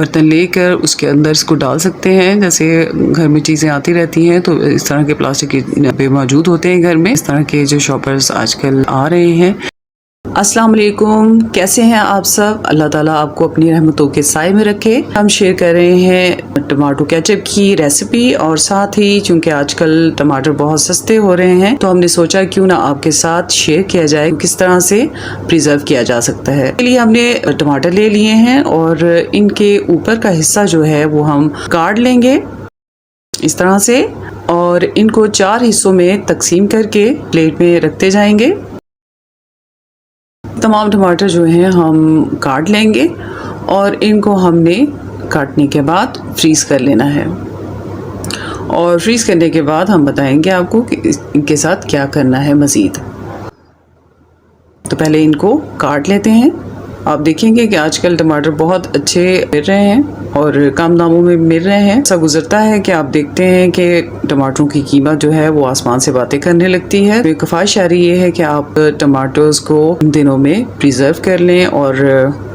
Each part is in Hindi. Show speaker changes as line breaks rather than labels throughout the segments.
बर्तन लेकर उसके अंदर इसको डाल सकते हैं। जैसे घर में चीज़ें आती रहती हैं तो इस तरह के प्लास्टिक के डब्बे मौजूद होते हैं घर में। इस तरह के जो शॉपर्स आजकल आ रहे हैं। अस्सलाम वालेकुम, कैसे हैं आप सब? अल्लाह ताला आपको अपनी रहमतों के साए में रखे। हम शेयर कर रहे हैं टमाटो केचप की रेसिपी, और साथ ही चूंकि आजकल टमाटर बहुत सस्ते हो रहे हैं तो हमने सोचा क्यों ना आपके साथ शेयर किया जाए किस तरह से प्रिजर्व किया जा सकता है। इसके लिए हमने टमाटर ले लिए हैं और इनके ऊपर का हिस्सा जो है वो हम काट लेंगे इस तरह से, और इनको 4 हिस्सों में तकसीम करके प्लेट में रखते जाएंगे। तमाम टमाटर जो हैं हम काट लेंगे और इनको हमने काटने के बाद फ्रीज़ कर लेना है, और फ्रीज़ करने के बाद हम बताएंगे आपको कि इनके साथ क्या करना है मज़ीद। तो पहले इनको काट लेते हैं। आप देखेंगे कि आजकल टमाटर बहुत अच्छे मिल रहे हैं और कम दामों में मिल रहे हैं। ऐसा गुजरता है कि आप देखते हैं कि टमाटरों की कीमत जो है वो आसमान से बातें करने लगती है। तो ख्वाहिश आ रही है कि आप टमाटोज को इन दिनों में प्रिजर्व कर लें और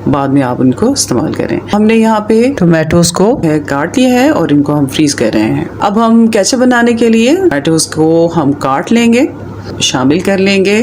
बाद में आप उनको इस्तेमाल करें। हमने यहाँ पे टमाटोज को काट लिया है और इनको हम फ्रीज कर रहे हैं। अब हम केचप बनाने के लिए टमाटोज को हम काट लेंगे, शामिल कर लेंगे।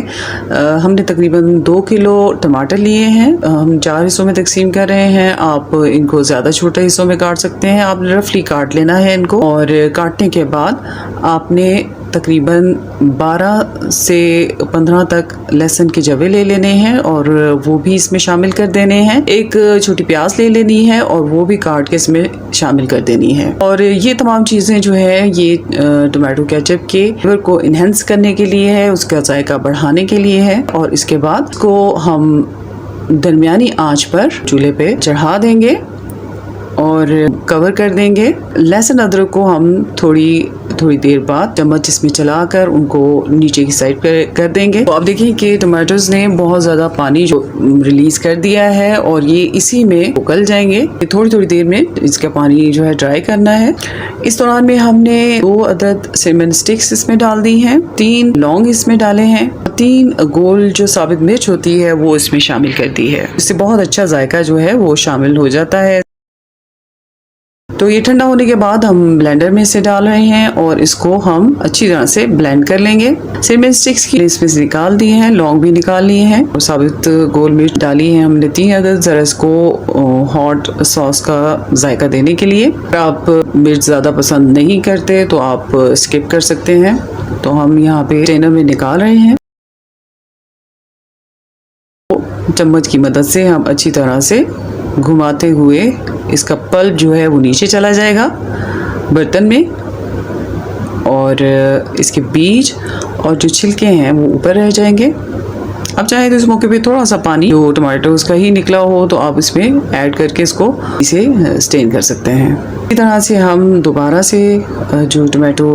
हमने तकरीबन 2 किलो टमाटर लिए हैं। हम 4 हिस्सों में तकसीम कर रहे हैं। आप इनको ज़्यादा छोटे हिस्सों में काट सकते हैं। आप रफली काट लेना है इनको, और काटने के बाद आपने तकरीबन 12 से 15 तक लहसुन के जवे ले लेने हैं और वो भी इसमें शामिल कर देने हैं। एक छोटी प्याज ले लेनी है और वो भी काट के इसमें शामिल कर देनी है। और ये तमाम चीज़ें जो है ये टमाटो केचप के फ्लेवर को इन्हेंस करने के लिए है, उसका जायका बढ़ाने के लिए है। और इसके बाद इसको हम दरमियानी आंच पर चूल्हे पे चढ़ा देंगे और कवर कर देंगे। लहसुन अदरक को हम थोड़ी देर बाद चम्मच इसमें चलाकर उनको नीचे की साइड पर कर देंगे। तो आप देखिए कि टमाटोज ने बहुत ज़्यादा पानी जो रिलीज कर दिया है और ये इसी में उबल जाएंगे। थोड़ी देर में इसका पानी जो है ड्राई करना है। इस दौरान में हमने 2 अदद सिनेमन स्टिक्स इसमें डाल दी हैं, 3 लौंग इसमें डाले हैं, 3 गोल जो साबित मिर्च होती है वो इसमें शामिल कर दी है। इससे बहुत अच्छा जायका जो है वो शामिल हो जाता है। तो ये ठंडा होने के बाद हम ब्लेंडर में इसे डाल रहे हैं और इसको हम अच्छी तरह से ब्लेंड कर लेंगे। सिनेमन स्टिक्स की इसमें से निकाल दिए हैं, लौंग भी निकाल लिए हैं और साबित गोल मिर्च डाली है हमने 3 अदद, जरा इसको हॉट सॉस का जायका देने के लिए। अगर आप मिर्च ज़्यादा पसंद नहीं करते तो आप स्किप कर सकते हैं। तो हम यहाँ पे स्ट्रेनर में निकाल रहे हैं। चम्मच की मदद से हम अच्छी तरह से घुमाते हुए इसका पल्प जो है वो नीचे चला जाएगा बर्तन में, और इसके बीज और जो छिलके हैं वो ऊपर रह जाएंगे। अब चाहे तो इस मौके पे थोड़ा सा पानी जो टमाटोज का ही निकला हो तो आप इसमें ऐड करके इसको इसे स्टेन कर सकते हैं। इसी तरह से हम दोबारा से जो टमाटो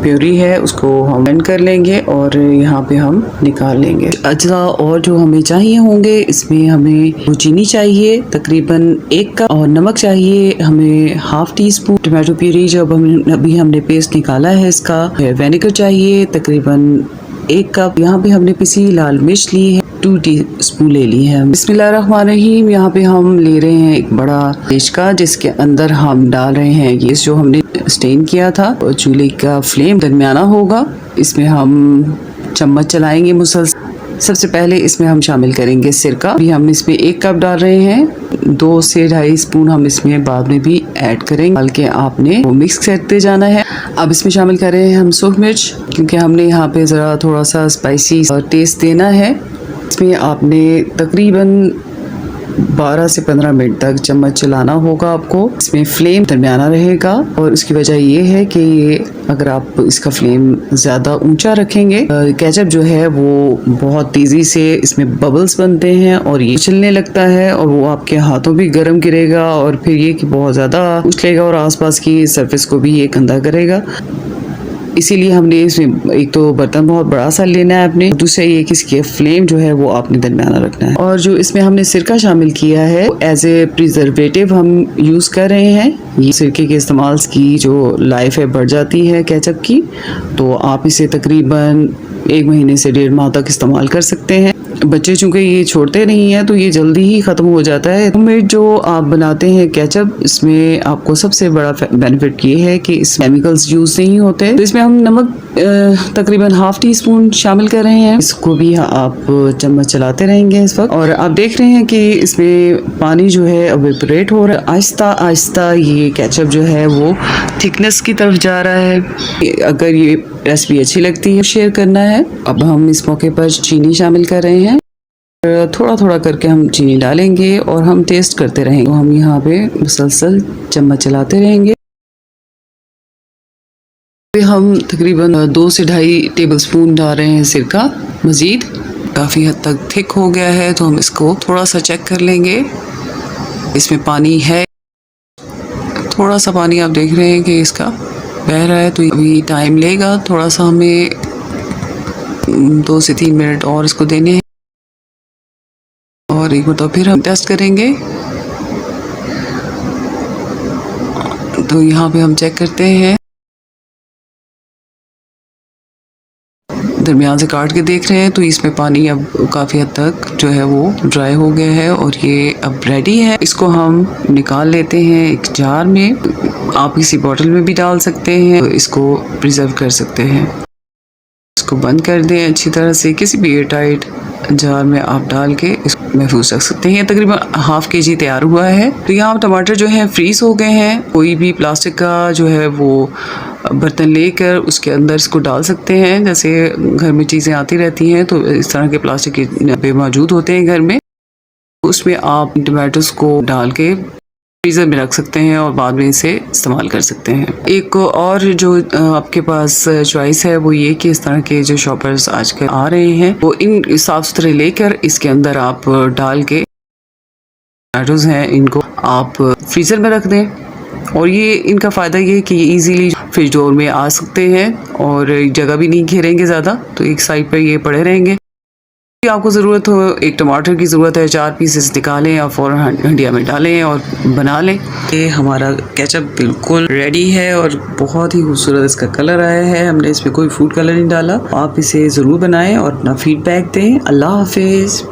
प्यूरी है उसको हम ब्लेंड कर लेंगे और यहाँ पे हम निकाल लेंगे। अज्जा और जो हमें चाहिए होंगे, इसमें हमें चीनी चाहिए तकरीबन 1 कप, और नमक चाहिए हमें 1/2 टीस्पून। टमाटो प्यूरी जब अभी हमने पेस्ट निकाला है इसका, विनेगर चाहिए तकरीबन 1 कप। यहाँ पे हमने पिसी लाल मिर्च ली है 2 टीस्पून ले ली है। बिस्मिल्लाहिर्रहमानिर्रहीम। यहाँ पे हम ले रहे हैं एक बड़ा डिश का, जिसके अंदर हम डाल रहे हैं ये जो हमने स्टेन किया था। चूल्हे का फ्लेम दरमियाना होगा। इसमें हम चम्मच चलाएंगे मुसलसल। सबसे पहले इसमें हम शामिल करेंगे सिरका। अभी हम इसमें 1 कप डाल रहे हैं, 2 से 2.5 स्पून हम इसमें बाद में भी ऐड करेंगे, बल्कि आपने वो मिक्स करते जाना है। अब इसमें शामिल कर रहे हैं हम सूख मिर्च, क्योंकि हमने यहाँ पे ज़रा थोड़ा सा स्पाइसी टेस्ट देना है। इसमें आपने तकरीबन 12 से 15 मिनट तक चम्मच चलाना होगा आपको। इसमें फ्लेम दरमियाना रहेगा, और उसकी वजह ये है कि अगर आप इसका फ्लेम ज़्यादा ऊंचा रखेंगे, केचप जो है वो बहुत तेज़ी से इसमें बबल्स बनते हैं और ये उछलने लगता है और वो आपके हाथों भी गर्म गिरेगा, और फिर ये कि बहुत ज़्यादा उछलेगा और आसपास की सरफेस को भी ये गंदा करेगा। इसीलिए हमने इसमें एक तो बर्तन बहुत बड़ा सा लेना है आपने, दूसरा ये कि इसके फ्लेम जो है वो आपने दरमियाना रखना है। और जो इसमें हमने सिरका शामिल किया है एज ए प्रिजर्वेटिव हम यूज़ कर रहे हैं। ये सिरके के इस्तेमाल की जो लाइफ है बढ़ जाती है केचप की, तो आप इसे तकरीबन 1 महीने से 1.5 माह तक इस्तेमाल कर सकते हैं। बच्चे चूँकि ये छोड़ते नहीं हैं तो ये जल्दी ही ख़त्म हो जाता है। होममेड जो आप बनाते हैं केचप, इसमें आपको सबसे बड़ा बेनिफिट ये है कि इस केमिकल्स यूज़ नहीं होते। तो इसमें हम नमक तकरीबन ½ टीस्पून शामिल कर रहे हैं। इसको भी आप चम्मच चलाते रहेंगे इस वक्त। और आप देख रहे हैं कि इसमें पानी जो है इवेपोरेट हो रहा है। आहिस्ता आहिस्ता ये केचप जो है वो थिकनेस की तरफ जा रहा है। अगर ये रेसिपी अच्छी लगती है शेयर करना है। अब हम इस मौके पर चीनी शामिल कर रहे हैं। थोड़ा थोड़ा करके हम चीनी डालेंगे और हम टेस्ट करते रहेंगे। तो हम यहाँ पे मुसलसल चम्मच चलाते रहेंगे। हम तकरीबन 2 से 2.5 टेबलस्पून डाल रहे हैं सिरका मज़ीद। काफ़ी हद तक थिक हो गया है तो हम इसको थोड़ा सा चेक कर लेंगे। इसमें पानी है, थोड़ा सा पानी आप देख रहे हैं कि इसका बह रहा है, तो अभी टाइम लेगा। थोड़ा सा हमें 2 से 3 मिनट और इसको देने हैं और एक बार फिर हम टेस्ट करेंगे। तो यहाँ पे हम चेक करते हैं, दरमियान से काट के देख रहे हैं तो इसमें पानी अब काफ़ी हद तक जो है वो ड्राई हो गया है और ये अब रेडी है। इसको हम निकाल लेते हैं एक जार में। आप किसी बॉटल में भी डाल सकते हैं, इसको प्रिजर्व कर सकते हैं। इसको बंद कर दें अच्छी तरह से, किसी भी एयर टाइट जार में आप डाल के इसको महफूज रख सकते हैं। तकरीबन ½ kg तैयार हुआ है। तो यहाँ टमाटर जो है फ्रीज हो गए हैं। कोई भी प्लास्टिक का जो है वो बर्तन लेकर उसके अंदर इसको डाल सकते हैं। जैसे घर में चीज़ें आती रहती हैं तो इस तरह के प्लास्टिक के डब्बे मौजूद होते हैं घर में। उसमें आप टमाटोस को डाल के फ्रीज़र में रख सकते हैं और बाद में इसे इस्तेमाल कर सकते हैं। एक और जो आपके पास चॉइस है वो ये कि इस तरह के जो शॉपर्स आजकल आ रहे हैं वो इन साफ़ सुथरे लेकर इसके अंदर आप डाल के टमाटोस हैं इनको आप फ्रीज़र में रख दें। और ये इनका फ़ायदा ये है कि ये ईज़िली फ्रिज डोर में आ सकते हैं और जगह भी नहीं घेरेंगे ज़्यादा, तो एक साइड पर ये पड़े रहेंगे। आपको ज़रूरत हो, एक टमाटर की ज़रूरत है, 4 पीसेस निकालें और फ़ौरन हंडिया में डालें और बना लें। ये हमारा केचप बिल्कुल रेडी है और बहुत ही खूबसूरत इसका कलर आया है। हमने इसमें कोई फूड कलर नहीं डाला। आप इसे ज़रूर बनाएं और अपना फीडबैक दें। अल्लाह हाफिज़।